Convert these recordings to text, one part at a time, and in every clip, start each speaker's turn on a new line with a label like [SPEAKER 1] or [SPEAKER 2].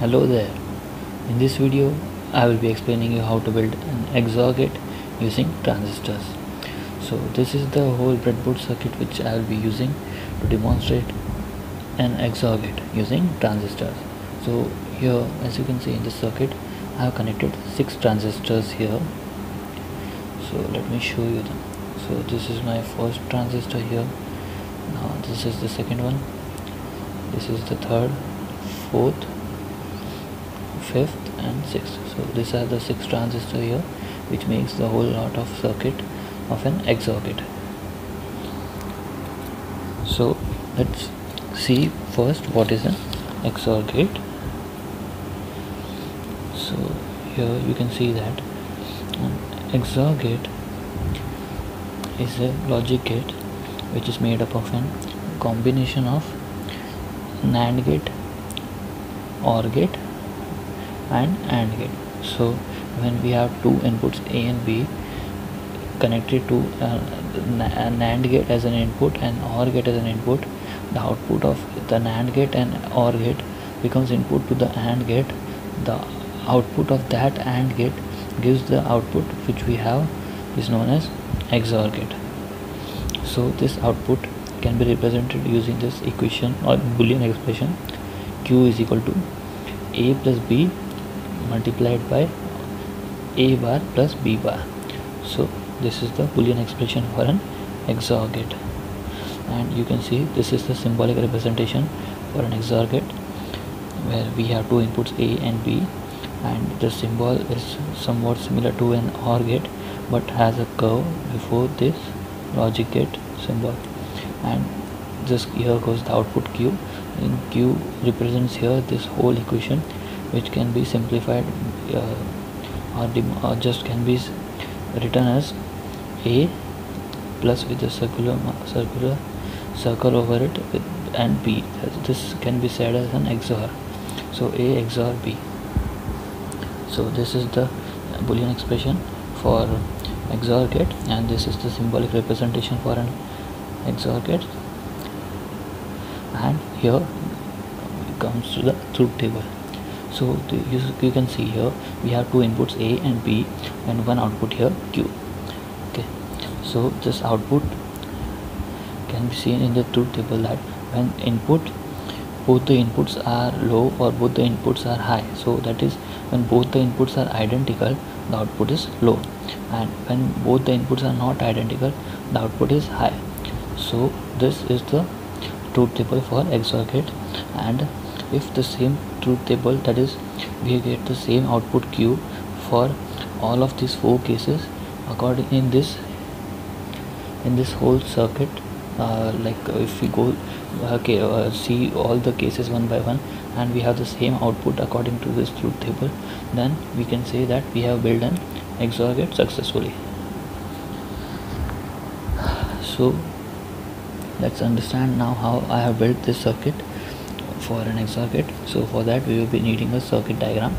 [SPEAKER 1] Hello there. In this video I will be explaining you how to build an XOR gate using transistors. So this is the whole breadboard circuit which I will be using to demonstrate an XOR gate using transistors. So here, as you can see in this circuit, I have connected 6 transistors here. So let me show you them. So this is my first transistor here. Now this is the second one. This is the third, fourth, fifth and sixth. So these are the 6 transistors here, which makes the whole lot of circuit of an XOR gate. So let's see first what is an XOR gate. So here you can see that an XOR gate is a logic gate which is made up of a combination of NAND gate, OR gate and AND gate. So when we have two inputs A and B connected to a NAND gate as an input and OR gate as an input, the output of the NAND gate and OR gate becomes input to the AND gate. The output of that AND gate gives the output which we have is known as XOR gate. So this output can be represented using this equation or Boolean expression: Q is equal to A plus B multiplied by A bar plus B bar. So this is the Boolean expression for an XOR gate, and you can see this is the symbolic representation for an XOR gate where we have two inputs A and B, and the symbol is somewhat similar to an OR gate but has a curve before this logic gate symbol. And just here goes the output Q, and Q represents here this whole equation, which can be simplified or just can be written as A plus with a circle over it and B. This can be said as an XOR. So A XOR B. So this is the Boolean expression for XOR gate, and this is the symbolic representation for an XOR gate. And here it comes to the truth table. So you can see here we have two inputs A and B and one output here Q. Okay, so this output can be seen in the truth table that when both the inputs are low or both the inputs are high. So that is when both the inputs are identical, the output is low, and when both the inputs are not identical, the output is high. So this is the truth table for XOR gate. And if the same truth table, that is we get the same output Q for all of these 4 cases according in this whole circuit, like if we go see all the cases one by one and we have the same output according to this truth table, then we can say that we have built an XOR gate successfully. So let's understand now how I have built this circuit for an XOR gate. So for that we will be needing a circuit diagram.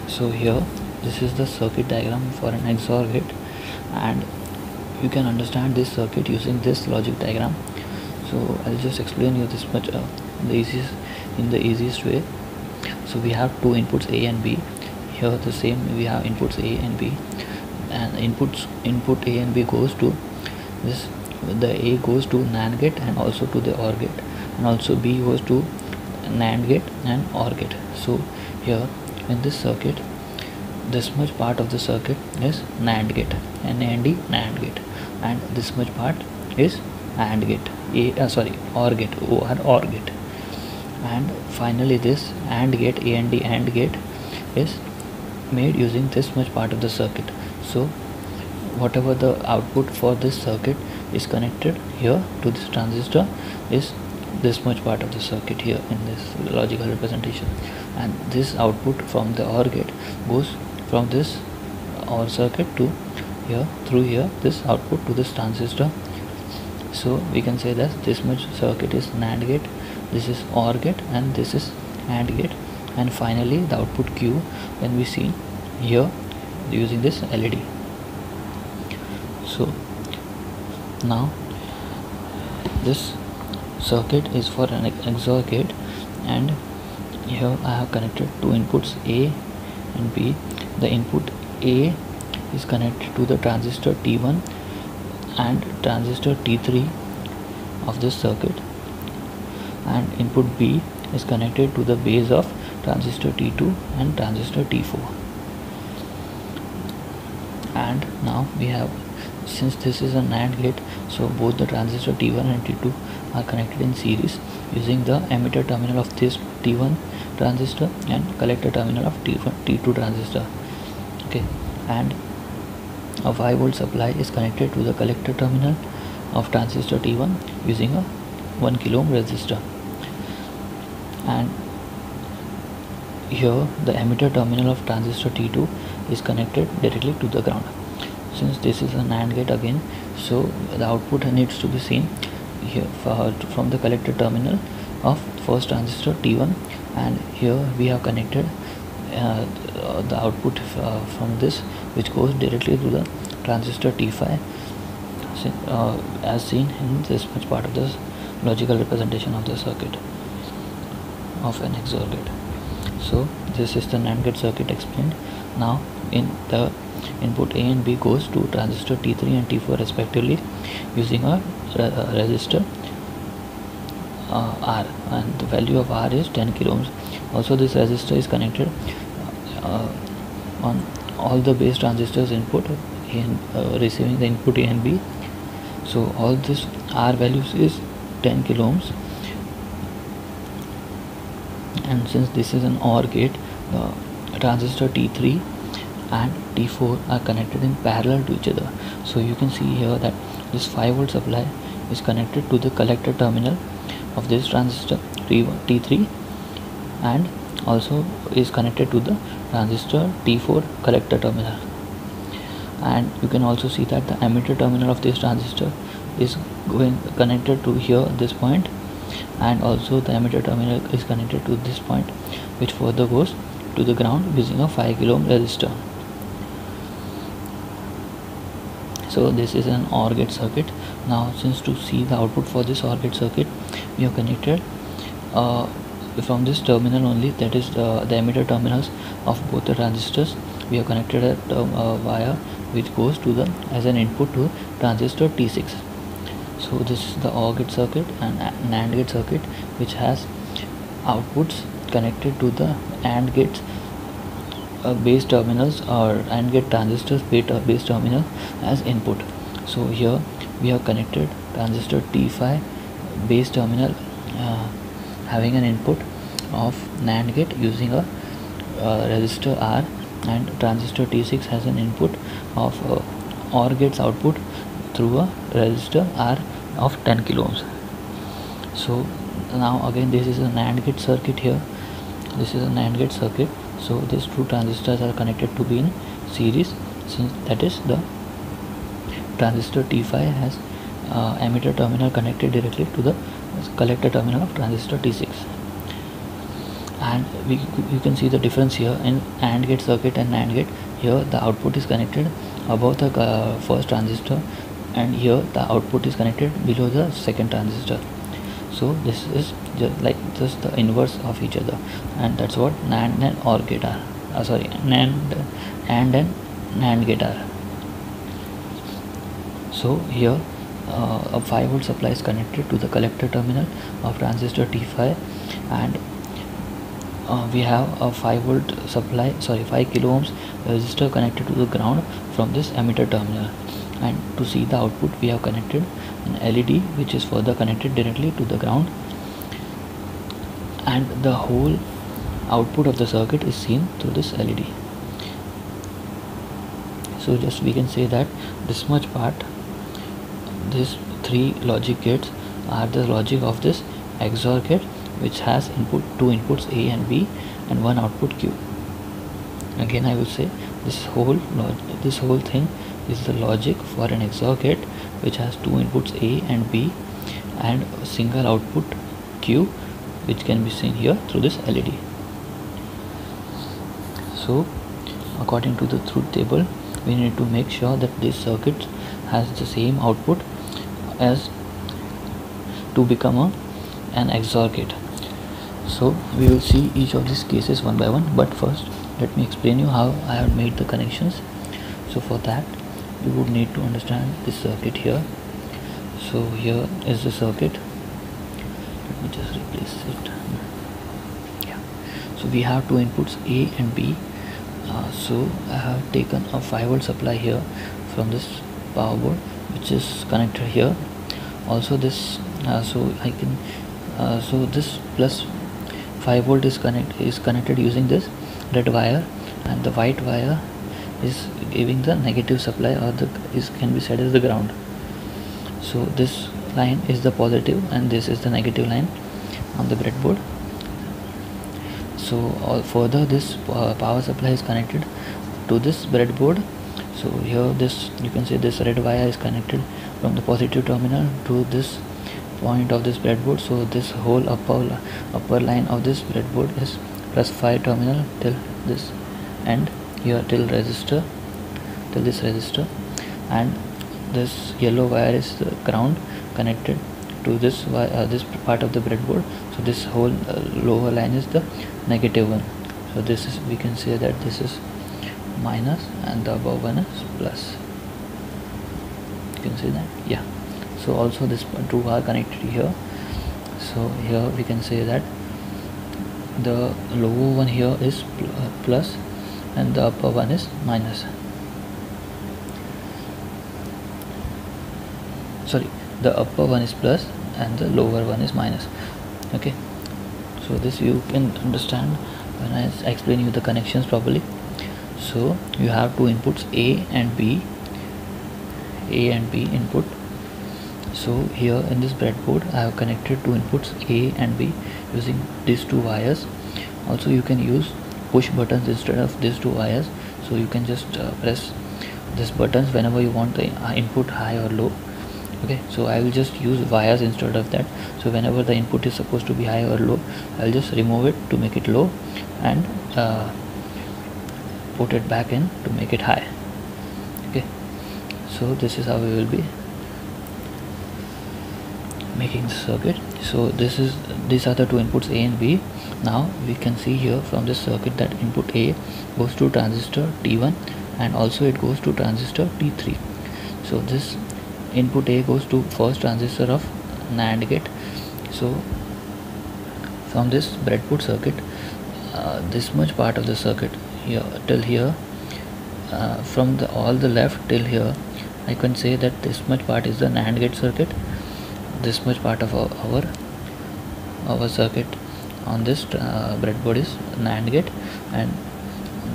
[SPEAKER 1] So here this is the circuit diagram for an XOR gate, and you can understand this circuit using this logic diagram. So I'll just explain you this much in the easiest way. So we have two inputs A and B. Here the same, we have inputs A and B, and input A and B goes to this. The A goes to NAND gate and also to the OR gate, and also B goes to NAND gate and OR gate. So here in this circuit, this much part of the circuit is NAND gate, NAND gate, and this much part is AND gate, OR gate, OR gate. And finally this AND gate, AND gate is made using this much part of the circuit. So whatever the output for this circuit is connected here to this transistor is this much part of the circuit here in this logical representation, and this output from the OR gate goes from this OR circuit to here, through here, this output to this transistor. So we can say that this much circuit is NAND gate, this is OR gate, and this is AND gate, and finally the output Q can be seen here using this LED. So now this circuit is for an XOR gate, and here I have connected two inputs A and B. The input A is connected to the transistor T1 and transistor T3 of this circuit, and input B is connected to the base of transistor T2 and transistor T4. And now we have, since this is a NAND gate, so both the transistor T1 and T2 are connected in series using the emitter terminal of this T1 transistor and collector terminal of T2 transistor. Okay, and a 5 volt supply is connected to the collector terminal of transistor T1 using a 1 kilo ohm resistor, and here the emitter terminal of transistor T2 is connected directly to the ground. Since this is a NAND gate again, so the output needs to be seen here from the collector terminal of first transistor T1, and here we have connected the output from this, which goes directly to the transistor T5, as seen in this much part of this logical representation of the circuit of an XOR gate. So this is the NAND gate circuit explained. Now in the input A and B goes to transistor T3 and T4 respectively using a resistor R, and the value of R is 10 kilo ohms. Also this resistor is connected on all the base transistors input in receiving the input A and B. So all this R values is 10 kilo ohms, and since this is an OR gate, the transistor T3 and T4 are connected in parallel to each other. So you can see here that this 5 volt supply is connected to the collector terminal of this transistor T3 and also is connected to the transistor T4 collector terminal, and you can also see that the emitter terminal of this transistor is going connected to here this point, and also the emitter terminal is connected to this point, which further goes to the ground using a 5 kilo ohm resistor. So this is an OR gate circuit. Now since to see the output for this OR gate circuit, we have connected from this terminal only, that is the emitter terminals of both the transistors. We have connected a wire which goes to the as an input to transistor T6. So this is the OR gate circuit and NAND gate circuit, which has outputs connected to the AND gates base terminals or AND gate transistors base terminal as input. So here we have connected transistor T5 base terminal having an input of NAND gate using a resistor R, and transistor T6 has an input of OR gates output through a resistor R of 10 kilo ohms. So now again this is a NAND gate circuit here. This is a NAND gate circuit. So these two transistors are connected to be in series, since that is the transistor T5 has emitter terminal connected directly to the collector terminal of transistor T6, and you can see the difference here in AND gate circuit and NAND gate. Here the output is connected above the first transistor, and here the output is connected below the second transistor. So this is just the inverse of each other, and that's what NAND and OR gate are. NAND and NAND gate are. So here a 5 volt supply is connected to the collector terminal of transistor T5, and we have a 5 volt supply 5 kilo ohms resistor connected to the ground from this emitter terminal, and to see the output we have connected an LED which is further connected directly to the ground, and the whole output of the circuit is seen through this LED. So just we can say that this much part, these three logic gates are the logic of this XOR gate, which has two inputs A and B and one output Q. Again I will say this whole thing is the logic for an XOR gate which has two inputs A and B and a single output Q, which can be seen here through this LED. So according to the truth table, we need to make sure that this circuit has the same output as to become an XOR gate. So we will see each of these cases one by one, but first let me explain you how I have made the connections. So for that you would need to understand this circuit here. So here is the circuit. Let me just replace it. Yeah. So we have two inputs A and B. So I have taken a 5V supply here from this power board, which is connected here. Also this so I can so this plus 5V is connected using this red wire, and the white wire is giving the negative supply, or can be said as the ground. So this line is the positive and this is the negative line on the breadboard. So further this power supply is connected to this breadboard. So here this, you can say, this red wire is connected from the positive terminal to this point of this breadboard. So this whole upper line of this breadboard is +5 terminal till this end here, till this resistor, and this yellow wire is the ground connected to this part of the breadboard. So this whole lower line is the negative one. So this is, we can say that this is minus and the above one is plus. You can see that, yeah. So also this two are connected here. So here we can say that the lower one here is plus and the upper one is minus. Sorry, the upper one is plus and the lower one is minus. Okay, so this you can understand when I explain you the connections properly. So you have two inputs A and B input. So here in this breadboard I have connected two inputs A and B using these two wires. Also you can use push buttons instead of these two wires. So you can just press these buttons whenever you want the input high or low. Okay, so I will just use wires instead of that. So whenever the input is supposed to be high or low, I'll just remove it to make it low and put it back in to make it high. Okay, so this is how we will be making the circuit. So these are the two inputs A and B. Now we can see here from this circuit that input A goes to transistor T1 and also it goes to transistor T3. So this input A goes to first transistor of NAND gate. So from this breadboard circuit, this much part of the circuit here till here, from all the left till here, I can say that this much part is the NAND gate circuit. This much part of our circuit on this breadboard is NAND gate, and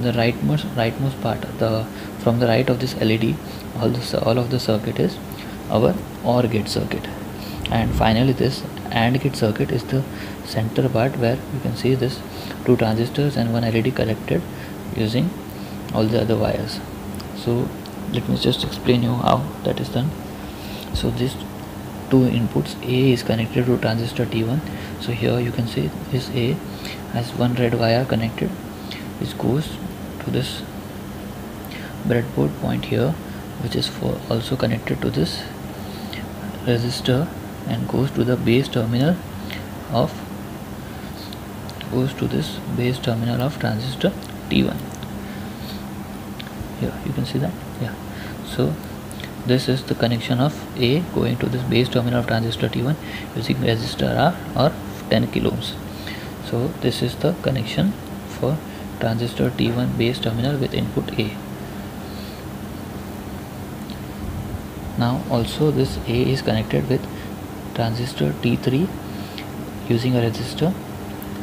[SPEAKER 1] the rightmost part, from the right of this LED, all of the circuit is our OR gate circuit. And finally this AND gate circuit is the center part, where you can see this two transistors and one LED connected using all the other wires. So let me just explain you how that is done. So these two inputs, A is connected to transistor T1. So here you can see this A has one red wire connected, which goes to this breadboard point here, which is also connected to this resistor, and goes to the base terminal of transistor T1. Here you can see that, yeah. So this is the connection of A going to this base terminal of transistor T1 using resistor R or 10 kilo ohms. So this is the connection for transistor T1 base terminal with input A. Now also this A is connected with transistor T3 using a resistor.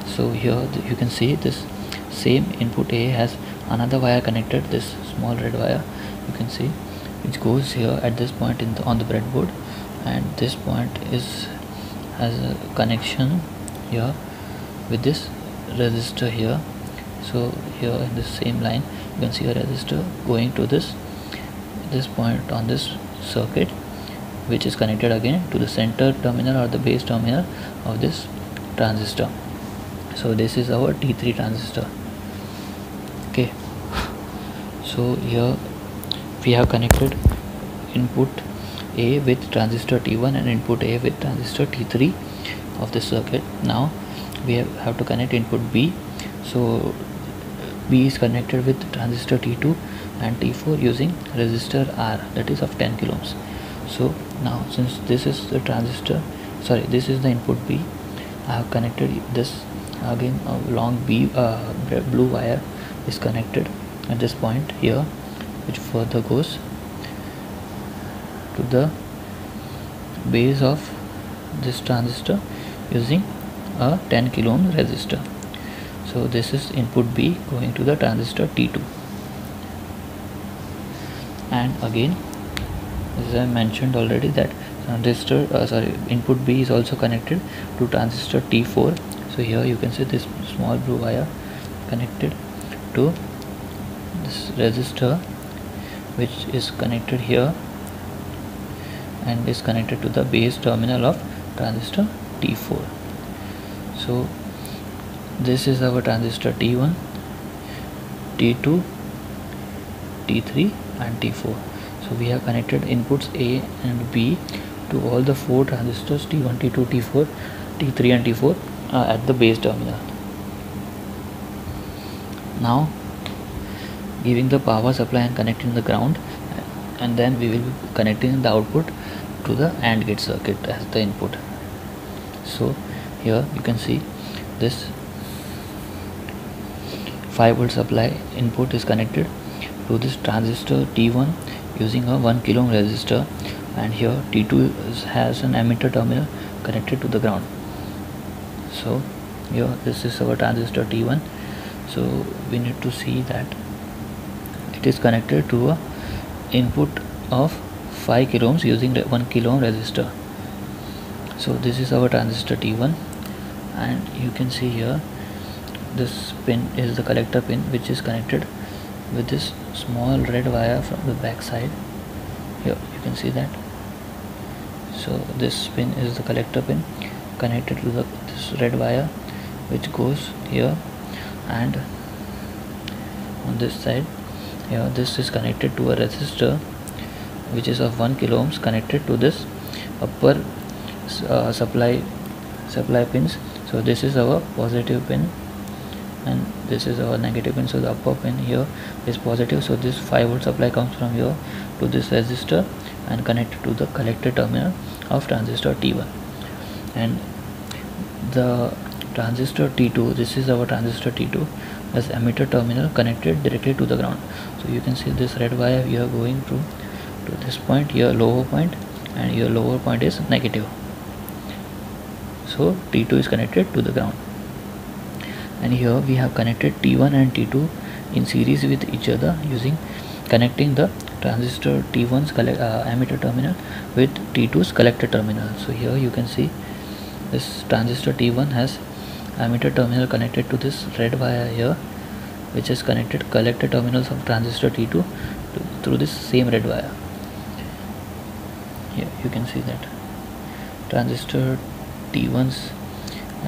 [SPEAKER 1] So here you can see this same input A has another wire connected, this small red wire you can see, which goes here at this point on the breadboard, and this point has a connection here with this resistor here. So here in the same line you can see a resistor going to this point on this circuit, which is connected again to the center terminal or the base terminal of this transistor. So this is our T3 transistor. Okay, so here we have connected input A with transistor T1 and input A with transistor T3 of the circuit. Now we have to connect input B. So B is connected with transistor T2 and T4 using resistor R, that is of 10 kilo ohms. So now since this is the this is the input B, I have connected this again. A long blue wire is connected at this point here, which further goes to the base of this transistor using a 10 kilo ohm resistor. So this is input B going to the transistor T2, and again, as I mentioned already, that input B is also connected to transistor T4. So here you can see this small blue wire connected to this resistor, which is connected here and is connected to the base terminal of transistor T4. So this is our transistor T1, T2, T3 and T4. So we have connected inputs A and B to all the 4 transistors T1, T2, T4, T3 and T4 at the base terminal. Now giving the power supply and connecting the ground, and then we will be connecting the output to the AND gate circuit as the input. So here you can see this 5V supply input is connected to this transistor T1 using a 1 kilo ohm resistor, and here T2 has an emitter terminal connected to the ground. So here this is our transistor T1. So we need to see that it is connected to a input of 5 kilo ohms using 1 kilo ohm resistor. So this is our transistor T1, and you can see here this pin is the collector pin, which is connected with this small red wire from the back side. Here you can see that. So this pin is the collector pin connected to this red wire, which goes here, and on this side here this is connected to a resistor which is of 1 kilo ohms connected to this upper supply pins. So this is our positive pin and this is our negative pin. So the upper pin here is positive, so this 5V supply comes from here to this resistor and connected to the collector terminal of transistor T1. And the transistor T2, this is our transistor T2, has emitter terminal connected directly to the ground. So you can see this red wire here going to this point, here lower point, and here lower point is negative. So T2 is connected to the ground, and here we have connected T1 and T2 in series with each other using connecting the transistor T1's emitter terminal with T2's collector terminal. So here you can see this transistor T1 has emitter terminal connected to this red wire here, which is connected collector terminals of transistor T2 through this same red wire. Here you can see that transistor T1's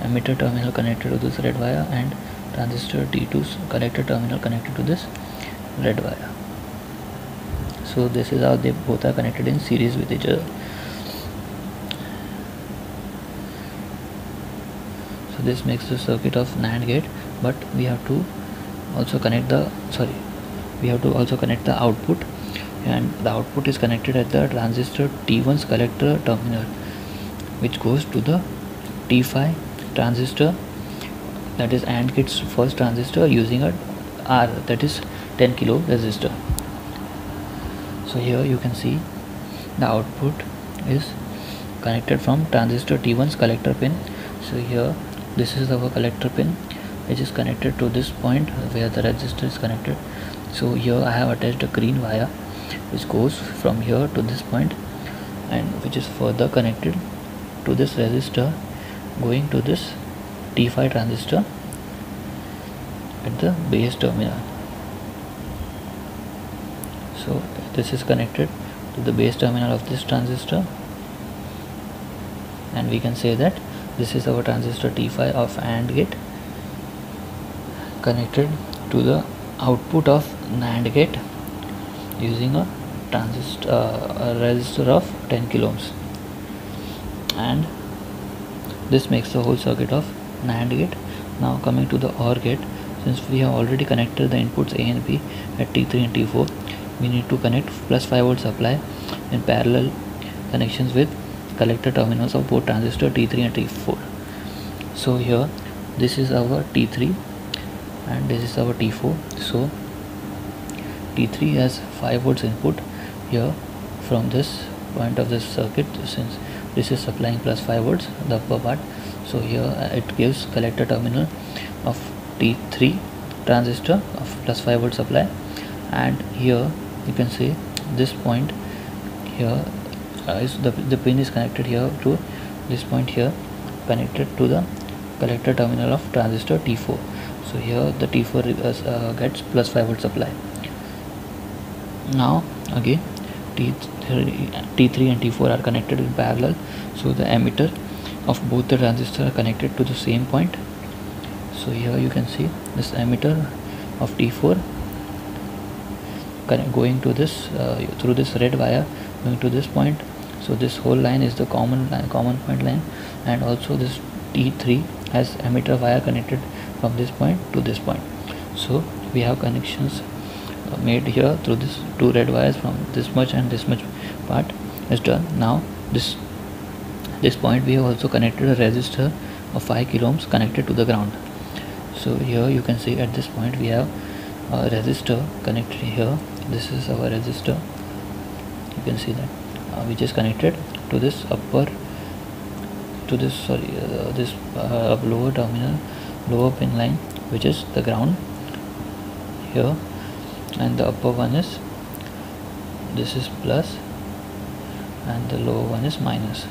[SPEAKER 1] emitter terminal connected to this red wire and transistor T2's collector terminal connected to this red wire. So this is how they both are connected in series with each other. So this makes the circuit of NAND gate, but we have to also connect the output, and the output is connected at the transistor T1's collector terminal, which goes to the T5 transistor, that is AND gate's first transistor, using a R, that is 10 kilo resistor. So here you can see the output is connected from transistor T1's collector pin. So here this is our collector pin, which is connected to this point where the resistor is connected. So here I have attached a green wire which goes from here to this point, and which is further connected to this resistor going to this T5 transistor at the base terminal. So this is connected to the base terminal of this transistor, and we can say that this is our transistor T5 of AND gate connected to the output of NAND gate using a resistor of 10 kilo ohms, and this makes the whole circuit of NAND gate. Now coming to the OR gate, since we have already connected the inputs A and B at T3 and T4, we need to connect plus 5 volt supply in parallel connections with collector terminals of both transistor T3 and T4. So here this is our T3 and this is our T4. So T3 has 5 volts input here from this point of this circuit, since this is supplying plus 5 volts, the upper part. So here it gives collector terminal of T3 transistor of plus 5 volt supply, and here you can see this point here is the pin is connected here to this point here, connected to the collector terminal of transistor T4. So here the T4 gets plus 5 volt supply. Now again T3 and T4 are connected in parallel, so the emitter of both the transistors are connected to the same point. So here you can see this emitter of T4 going to this through this red wire going to this point. So this whole line is the common point line, and also this T3 has emitter wire connected from this point to this point. So we have connections made here through this two red wires from this much and this much part is done. Now this point we have also connected a resistor of 5 kilo ohms connected to the ground. So here you can see at this point we have a resistor connected here. This is our resistor, you can see that which is connected to this lower terminal, lower pin line, which is the ground here, and the upper one is this is plus and the lower one is minus.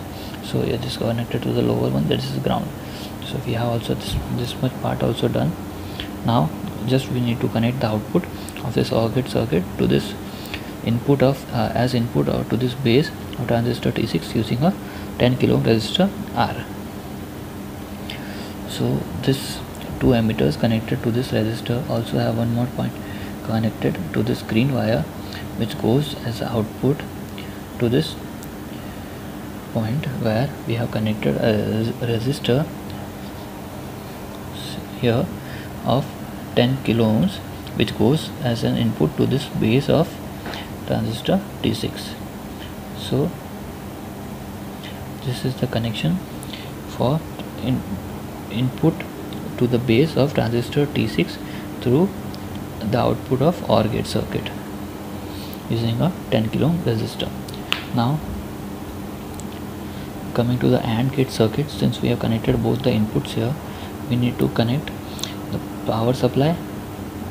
[SPEAKER 1] So it is connected to the lower one, that is ground. So we have also this much part also done. Now just we need to connect the output of this OR gate circuit to this input of as input or to this base of transistor T6 using a 10 kilo ohm resistor R. So this two emitters connected to this resistor also have one more point connected to this green wire, which goes as output to this point where we have connected a resistor here of 10 kilo ohms, which goes as an input to this base of transistor T6. So this is the connection for input to the base of transistor T6 through the output of OR gate circuit using a 10 kilo ohm resistor. Now coming to the AND gate circuit, since we have connected both the inputs here, we need to connect the power supply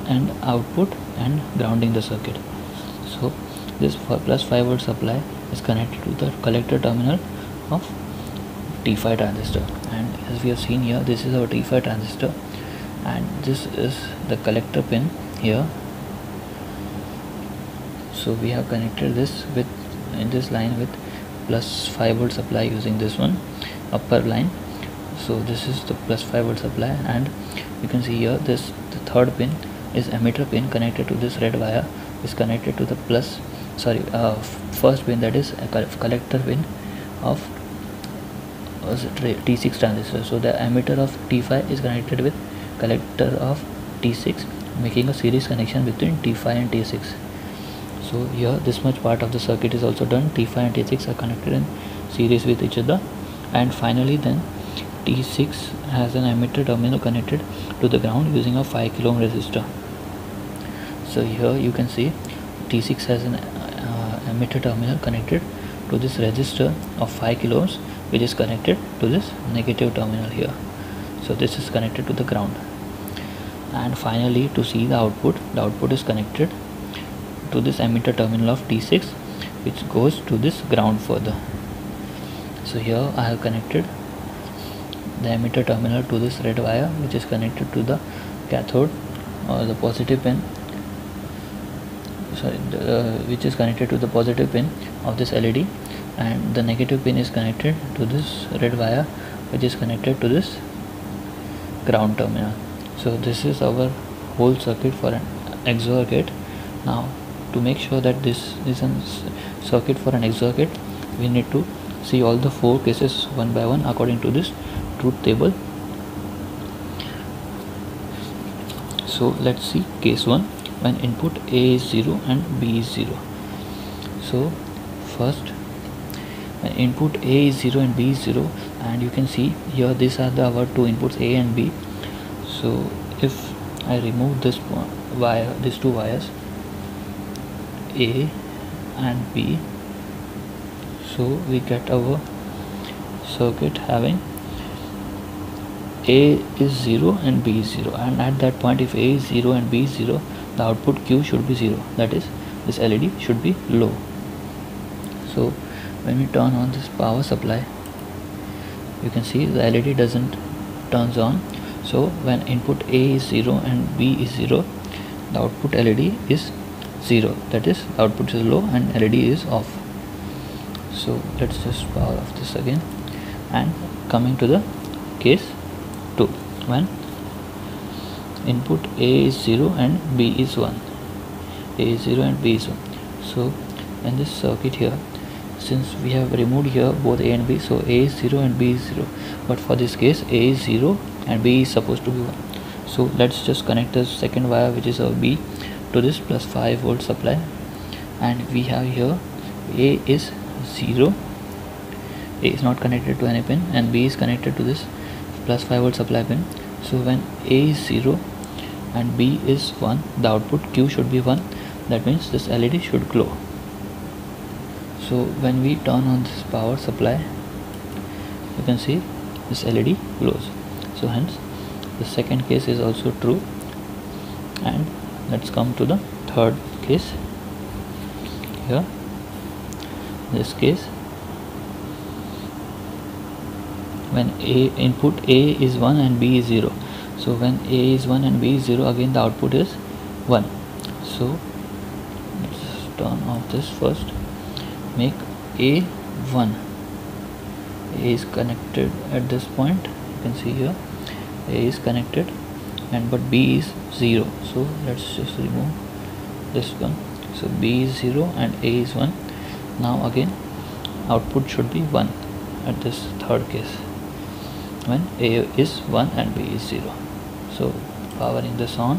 [SPEAKER 1] and output and grounding the circuit. So this plus 5 volt supply is connected to the collector terminal of T5 transistor, and as we have seen here, this is our T5 transistor and this is the collector pin here. So we have connected this with in this line with plus 5 volt supply using this one upper line. So this is the plus 5 volt supply, and you can see here this the third pin is emitter pin connected to this red wire is connected to the first pin, that is a collector pin of T6 transistor. So the emitter of T5 is connected with collector of T6, making a series connection between T5 and T6. So here this much part of the circuit is also done. T5 and T6 are connected in series with each other, and finally then T6 has an emitter terminal connected to the ground using a 5 kilo ohm resistor. So here you can see T6 has an emitter terminal connected to this resistor of 5 kilo ohms, which is connected to this negative terminal here. So this is connected to the ground, and finally to see the output is connected to this emitter terminal of T6, which goes to this ground further. So here I have connected the emitter terminal to this red wire, which is connected to the cathode or the positive pin, which is connected to the positive pin of this LED, and the negative pin is connected to this red wire, which is connected to this ground terminal. So this is our whole circuit for an XOR gate. Now to make sure that this is a circuit for an XOR gate, we need to see all the 4 cases one by one according to this truth table. So let's see case 1, when input A is 0 and B is 0. So first, when input A is 0 and B is 0, and you can see here these are our two inputs A and B. So if I remove this wire, these two wires A and B, so we get our circuit having A is 0 and B is 0, and at that point if A is 0 and B is 0, the output Q should be 0, that is this LED should be low. So when we turn on this power supply, you can see the LED doesn't turns on. So when input A is 0 and B is 0, the output LED is 0, that is the output is low and LED is off. So let's just power off this again, and coming to the case 2, when input A is 0 and B is 1, A is 0 and B is 1. So in this circuit here, since we have removed here both A and B, so A is 0 and B is 0, but for this case A is 0 and B is supposed to be 1. So let's just connect the second wire, which is our B, to this plus 5 volt supply, and we have here A is 0, A is not connected to any pin, and B is connected to this plus 5 volt supply pin. So when A is 0 and B is 1, the output Q should be 1, that means this LED should glow. So when we turn on this power supply, you can see this LED glows. So hence the second case is also true. And let's come to the third case. Here, this case, when input A is 1 and B is 0. So when A is 1 and B is 0, again the output is 1. So let's turn off this first. Make A 1. A is connected at this point, you can see here A is connected, and but B is 0. So let's just remove this one. So B is 0 and A is 1. Now again output should be 1 at this third case, when A is 1 and B is 0. So powering this on,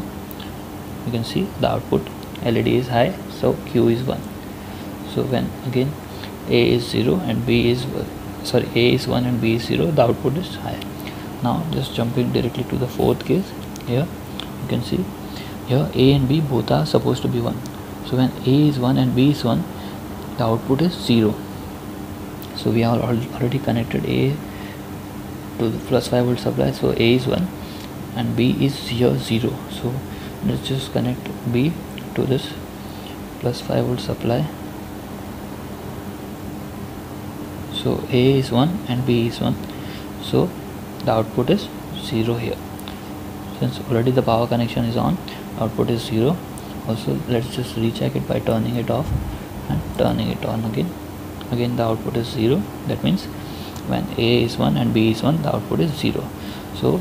[SPEAKER 1] you can see the output LED is high, so Q is 1. So when again A is 0 and B is A is 1 and B is 0, the output is high. Now just jumping directly to the fourth case. Here you can see here A and B both are supposed to be 1. So when A is 1 and B is 1, the output is 0. So we are already connected A to the plus 5 volt supply, so A is 1 and B is here 0. So let's just connect B to this plus 5 volt supply. So A is 1 and B is 1, so the output is 0 here. Since already the power connection is on, output is 0. Also let's just recheck it by turning it off and turning it on again. Again the output is 0, that means when A is 1 and B is 1, the output is 0. So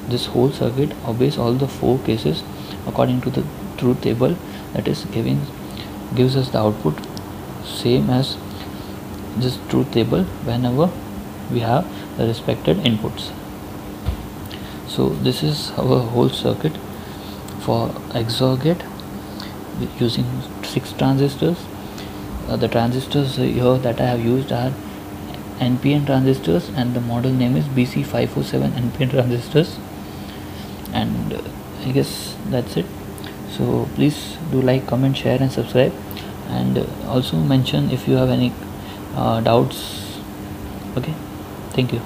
[SPEAKER 1] this whole circuit obeys all the 4 cases according to the truth table, that is gives us the output same as this truth table whenever we have the respected inputs. So this is our whole circuit for XOR gate using 6 transistors. The transistors here that I have used are NPN transistors, and the model name is BC547 NPN transistors. And I guess that's it. So please do like, comment, share and subscribe, and also mention if you have any doubts. Okay, thank you.